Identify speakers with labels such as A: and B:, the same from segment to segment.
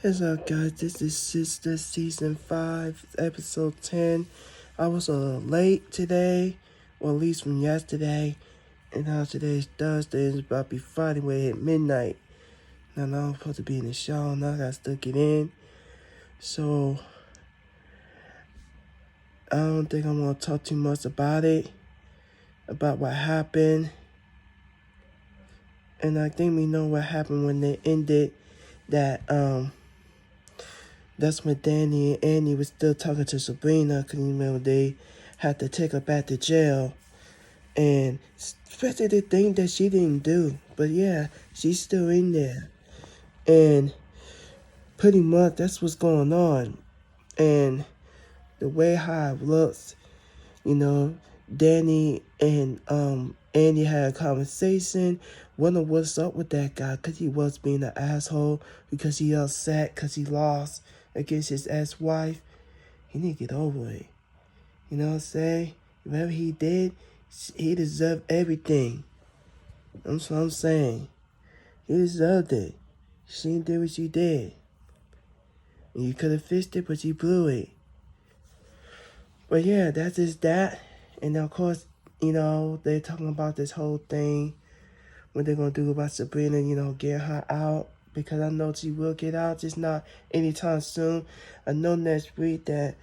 A: What's up, guys? This is Sistas Season 5, Episode 10. I was a little late today, or at least from yesterday. And now today's Thursday, and it's about to be Friday, way at midnight. Now I'm supposed to be in the show, now I gotta still get in. So, I don't think I'm gonna talk too much about it, about what happened. And I think we know what happened when they ended that, that's when Danny and Annie was still talking to Sabrina, because you remember they had to take her back to jail. And especially the thing that she didn't do. But yeah, she's still in there. And pretty much that's what's going on. And the way how it looks, Danny and Andy had a conversation. Wonder what's up with that guy, because he was being an asshole, because he upset because he lost against his ex-wife. He need to get over it. You know what I'm saying? Whatever he did, he deserved everything. That's what I'm saying. He deserved it. She did what she did. And you could have fixed it, but you blew it. But yeah, that's just that. And of course, they're talking about this whole thing. What they're going to do about Sabrina, getting her out. Because I know she will get out, just not anytime soon. I know next week that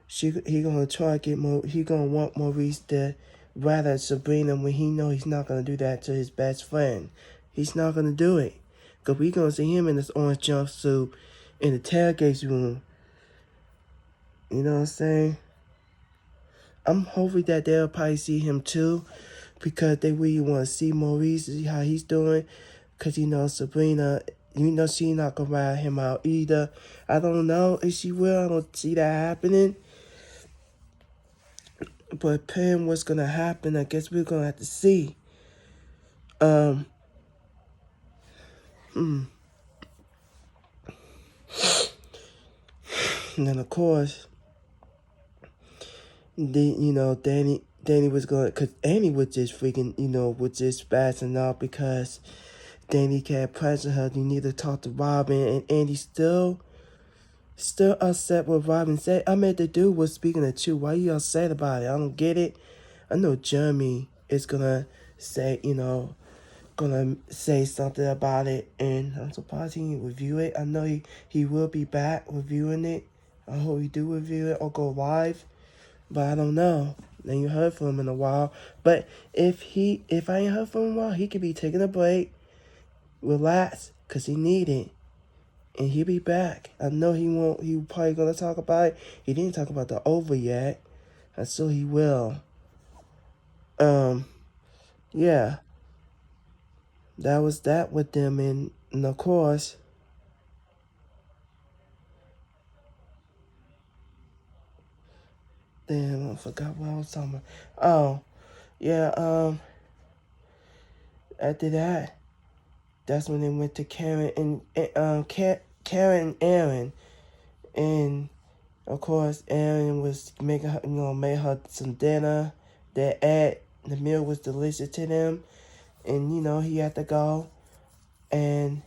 A: he gonna try to get more. He gonna want Maurice to rather Sabrina when he know he's not gonna do that to his best friend. He's not gonna do it, cause we gonna see him in this orange jumpsuit in the tailgate room. You know what I'm saying? I'm hoping that they'll probably see him too, because they really want to see Maurice, see how he's doing. Cause Sabrina, she not gonna rat him out either. I don't know if she will. I don't see that happening. But depending what's gonna happen, I guess we're gonna have to see. And then of course, Danny was going, cause Annie was just freaking, was just spazzing out because Danny can't pressure her. You need to talk to Robin, and Andy still upset what Robin said. I mean, the dude was speaking the truth. Why are you upset about it? I don't get it. I know Jeremy is gonna say, something about it, and I'm surprised he didn't review it. I know he will be back reviewing it. I hope he do review it or go live, but I don't know. Then you heard from him in a while. But if I ain't heard from him in a while, he could be taking a break, relax, cause he need it. And he'll be back. I know he won't. He probably gonna talk about it. He didn't talk about the over yet. And so he will. Yeah. That was that with them, and of course, damn, I forgot what I was talking about. Oh, yeah. After that, that's when they went to Karen and Karen and Aaron, and of course, Aaron was making her, made her some dinner. The meal was delicious to them, and he had to go, and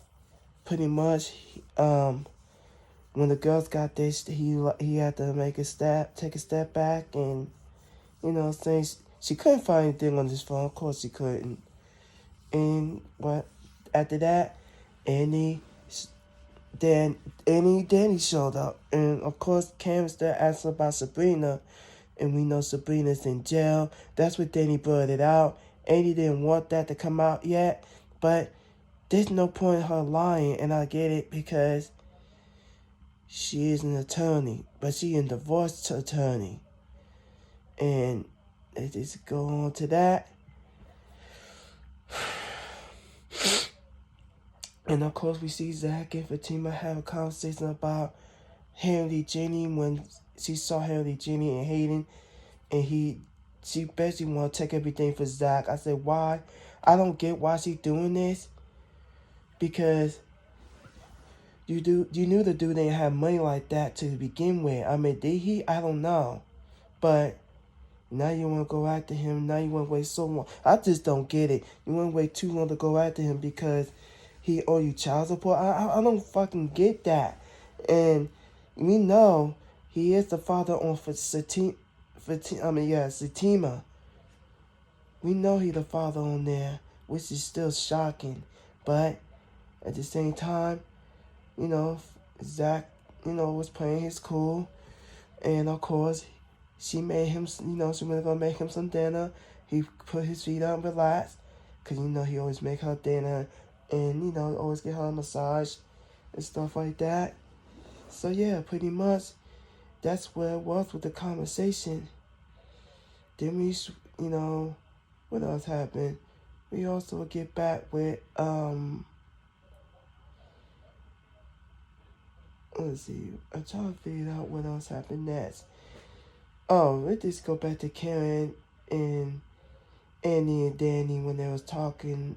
A: pretty much, when the girls got this, he had to take a step back, and saying she couldn't find anything on his phone. Of course, she couldn't. And after that, Danny showed up, and of course, Karen still asked about Sabrina, and we know Sabrina's in jail. That's what Danny brought it out. Andy didn't want that to come out yet, but there's no point in her lying, and I get it, because she is an attorney, but she is a divorce attorney. And they just go on to that. And of course, we see Zach and Fatima have a conversation about Henry Jenny when she saw Henry Jenny and Hayden, and she basically want to take everything for Zach. I said, why? I don't get why she's doing this, because you knew the dude didn't have money like that to begin with. I mean, did he? I don't know. But now you want to go after him. Now you want to wait so long. I just don't get it. You want to wait too long to go after him, because he owe you child support. I don't fucking get that. And we know he is the father on Satima. We know he the father on there, which is still shocking. But at the same time, Zach, was playing his cool. And of course, she made him, she was gonna make him some dinner. He put his feet up and relaxed. Because, he always make her dinner. And, always get her a massage and stuff like that. So, yeah, pretty much, that's where it was with the conversation. Then we, what else happened? We also get back with, let's see. I'm trying to figure out what else happened next. Oh, let's just go back to Karen and Andy and Danny when they was talking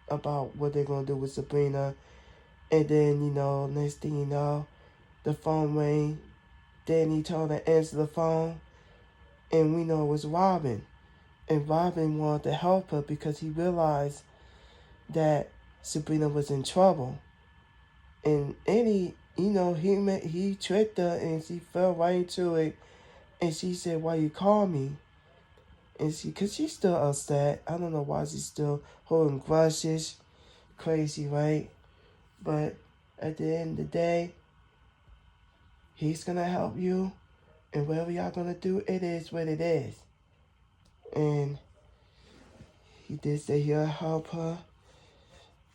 A: about what they're going to do with Sabrina. And then, next thing you know, the phone rang. Danny told her to answer the phone. And we know it was Robin. And Robin wanted to help her because he realized that Sabrina was in trouble. And Annie, he tricked her and she fell right into it. And she said, why you call me? And cause she's still upset. I don't know why she's still holding grudges. Crazy, right? But at the end of the day, he's gonna help you. And whatever y'all gonna do, it is what it is. And he did say he'll help her.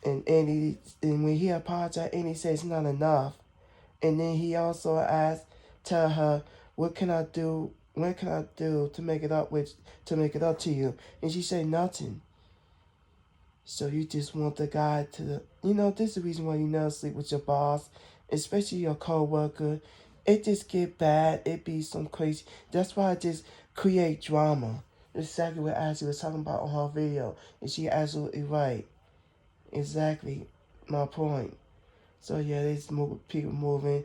A: And when he apologized, Annie said it's not enough. And then he also tell her, what can I do to make it up to you? And she said nothing. So you just want the guy to, this is the reason why you never sleep with your boss, especially your co-worker. It just get bad. It be some crazy. That's why I just create drama. Exactly what Ashley was talking about on her video. And she absolutely right. Exactly my point. So yeah, there's people moving.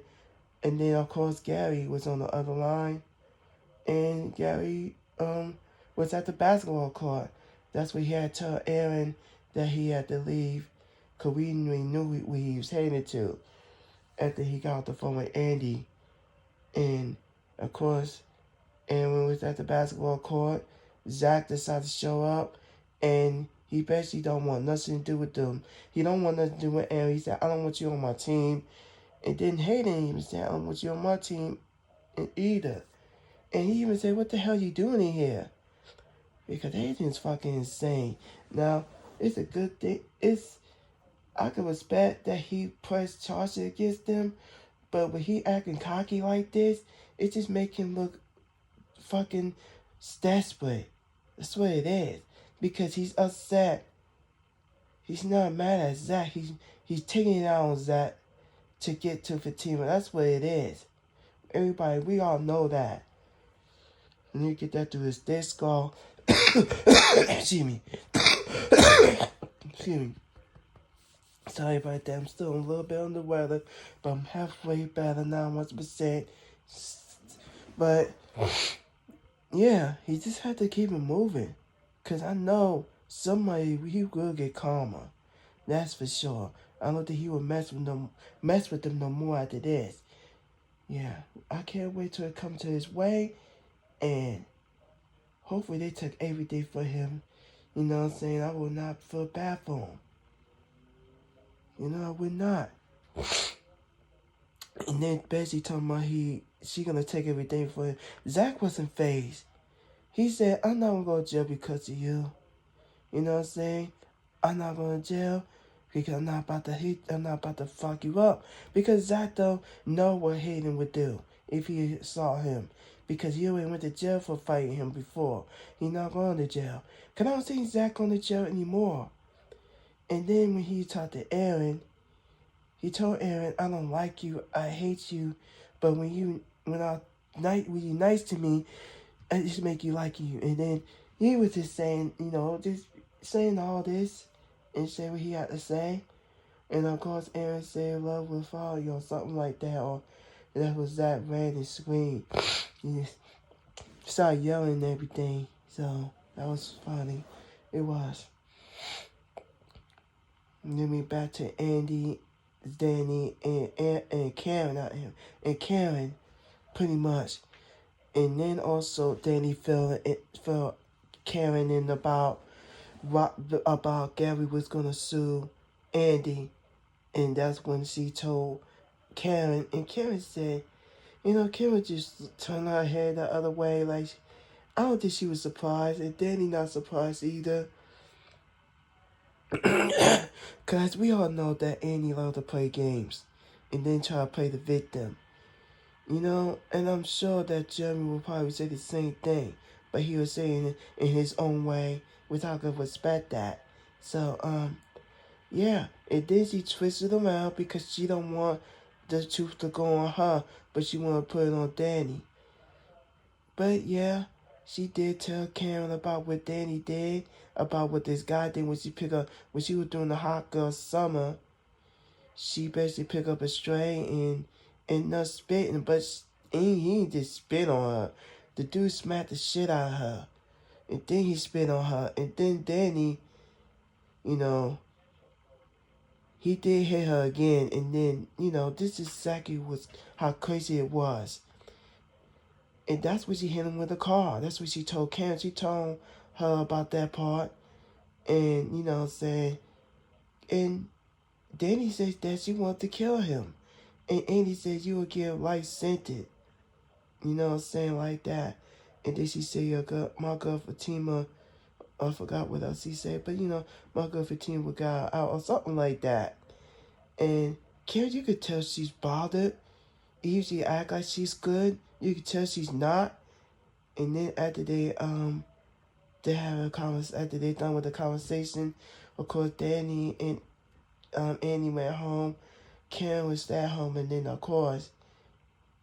A: And then of course Gary was on the other line. And Gary was at the basketball court. That's where he had to tell Aaron that he had to leave. Because we knew where he was headed to. After he got off the phone with Andy. And of course, Aaron was at the basketball court. Zach decided to show up. And he basically don't want nothing to do with them. He don't want nothing to do with Aaron. He said, I don't want you on my team. And then Hayden even said, I don't want you on my team either. And he even said, what the hell are you doing in here? Because Hayden's fucking insane. Now, it's a good thing. I can respect that he pressed charges against them. But when he acting cocky like this, it just make him look fucking desperate. That's what it is. Because he's upset. He's not mad at Zach. He's taking it out on Zach to get to Fatima. That's what it is. Everybody, we all know that. And you get that through his disc skull. Excuse me. Excuse me. Sorry about that. I'm still a little bit under the weather, but I'm halfway better now, 100%. But yeah, he just had to keep it moving. Because I know he will get calmer. That's for sure. I don't think he will mess with them no more after this. Yeah, I can't wait till it comes to his way. And hopefully they took everything for him. You know what I'm saying? I will not feel bad for him. I would not. And then basically talking about she gonna take everything for him. Zach wasn't phased. He said, I'm not gonna go to jail because of you. You know what I'm saying? I'm not going to jail because I'm not about to fuck you up. Because Zach don't know what Hayden would do if he saw him. Because he already went to jail for fighting him before. He's not going to jail. Because I don't think Zach going to jail anymore. And then when he talked to Aaron, he told Aaron, I don't like you, I hate you, but when you're nice to me, I just make you like you. And then he was just saying, just saying all this and say what he had to say. And of course Aaron said love will follow you or something like that, or that was that ran and screamed. He started yelling and everything. So that was funny. It was. And then we back to Andy, Danny, and Karen, not him, and Karen, pretty much. And then also Danny felt Karen in about Gary was gonna sue Andy, and that's when she told Karen, and Karen said, Karen just turned her head the other way, like I don't think she was surprised, and Danny not surprised either. Cause we all know that Andy loved to play games and then try to play the victim. And I'm sure that Jeremy will probably say the same thing, but he was saying it in his own way, which I could respect that. So, yeah, and then she twisted around because she don't want the truth to go on her, but she want to put it on Danny. But yeah, she did tell Karen about what Danny did, about what this guy did when she was doing the hot girl summer. She basically picked up a stray and not spitting, but he ain't just spit on her. The dude smacked the shit out of her, and then he spit on her, and then Danny, you know, he did hit her again, and then this is exactly how crazy it was. And that's what she hit him with a car. That's what she told Karen. She told her about that part. And, saying, and Danny says that she wanted to kill him. And Andy says you will get life sentence. Saying like that. And then she said, my girl Fatima, I forgot what else he said, but my girl Fatima got out or something like that. And Karen, you could tell she's bothered. Even she act like she's good, you could tell she's not. And then after they have a after they done with the conversation, of course Danny and Annie went home. Karen was at home, and then of course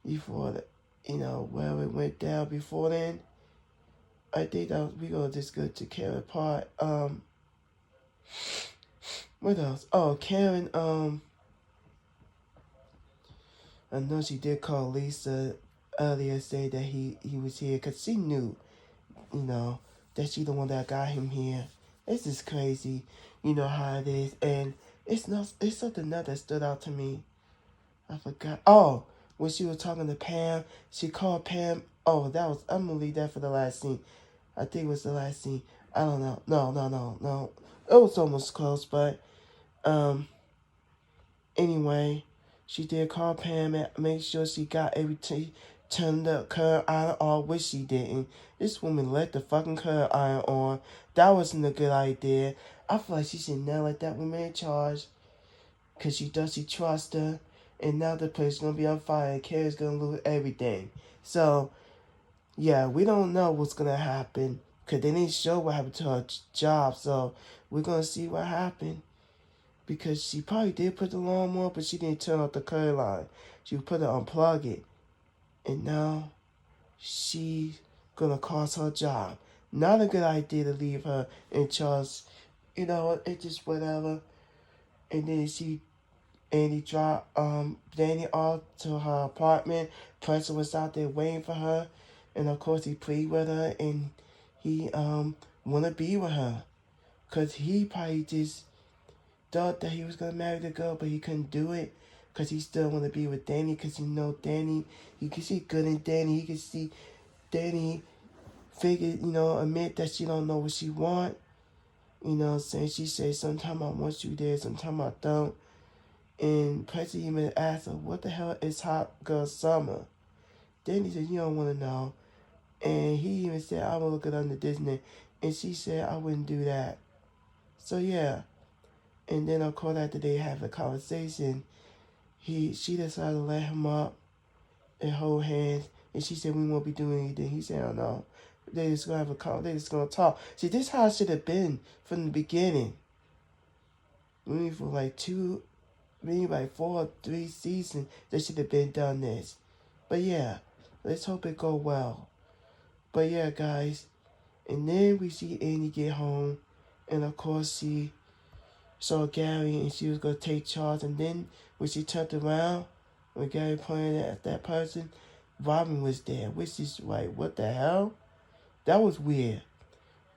A: before where it went down before then, I think that we gonna just go to Karen part. What else? Oh, Karen. I know she did call Lisa earlier, say that he was here because she knew, that she the one that got him here. This is crazy, how it is, and it's something else that stood out to me. I forgot. Oh, when she was talking to Pam, she called Pam. Oh, I'm gonna leave that for the last scene. I think it was the last scene. I don't know. No. It was almost close, but anyway, she did call Pam and make sure she got everything turned the current iron on, which she didn't. This woman let the fucking current iron on. That wasn't a good idea. I feel like she should never let that woman in charge, because she trusts her, and now the place is going to be on fire, and Carrie's going to lose everything. So, yeah, we don't know what's going to happen, because they didn't show what happened to her job, so we're going to see what happened. Because she probably did put the lawnmower, but she didn't turn off the current line. She put it unplug it. And now she's gonna cost her job. Not a good idea to leave her in charge. It just whatever. And then Andy dropped Danny off to her apartment. Preston was out there waiting for her. And of course he pleaded with her, and he wanna be with her. Cause he probably just thought that he was gonna marry the girl, but he couldn't do it because he still want to be with Danny, because he know Danny. He can see good in Danny. He can see Danny admit that she don't know what she want. Saying she said, sometimes I want you there, sometimes I don't. And President even asked her, what the hell is hot girl summer? Danny said, you don't want to know. And he even said, I will look it under Disney. And she said, I wouldn't do that. So yeah. And then of course after they have a conversation, she decided to let him up and hold hands, and she said we won't be doing anything. He said, "Oh no, they just gonna have a call. They just gonna talk." See, this is how it should have been from the beginning. Maybe for like 4 or 3 seasons, they should have been done this. But yeah, let's hope it go well. But yeah, guys, and then we see Annie get home, and of course she saw Gary, and she was gonna take charge. And then when she turned around, when Gary pointed at that person, Robin was there, which is like, what the hell? That was weird.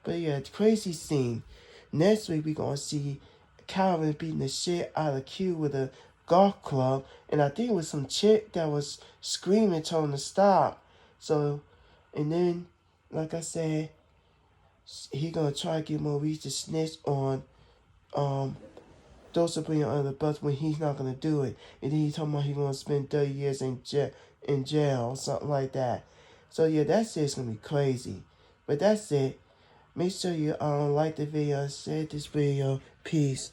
A: But yeah, it's crazy scene. Next week we gonna see Calvin beating the shit out of Q with a golf club, and I think it was some chick that was screaming, telling him to stop. So, and then, like I said, he gonna try to get Maurice to snitch on those to bring under the bus when he's not gonna do it, and then he's talking about he's gonna spend 30 years in jail or something like that. So yeah, that shit's gonna be crazy. But that's it. Make sure you like the video, share this video. Peace.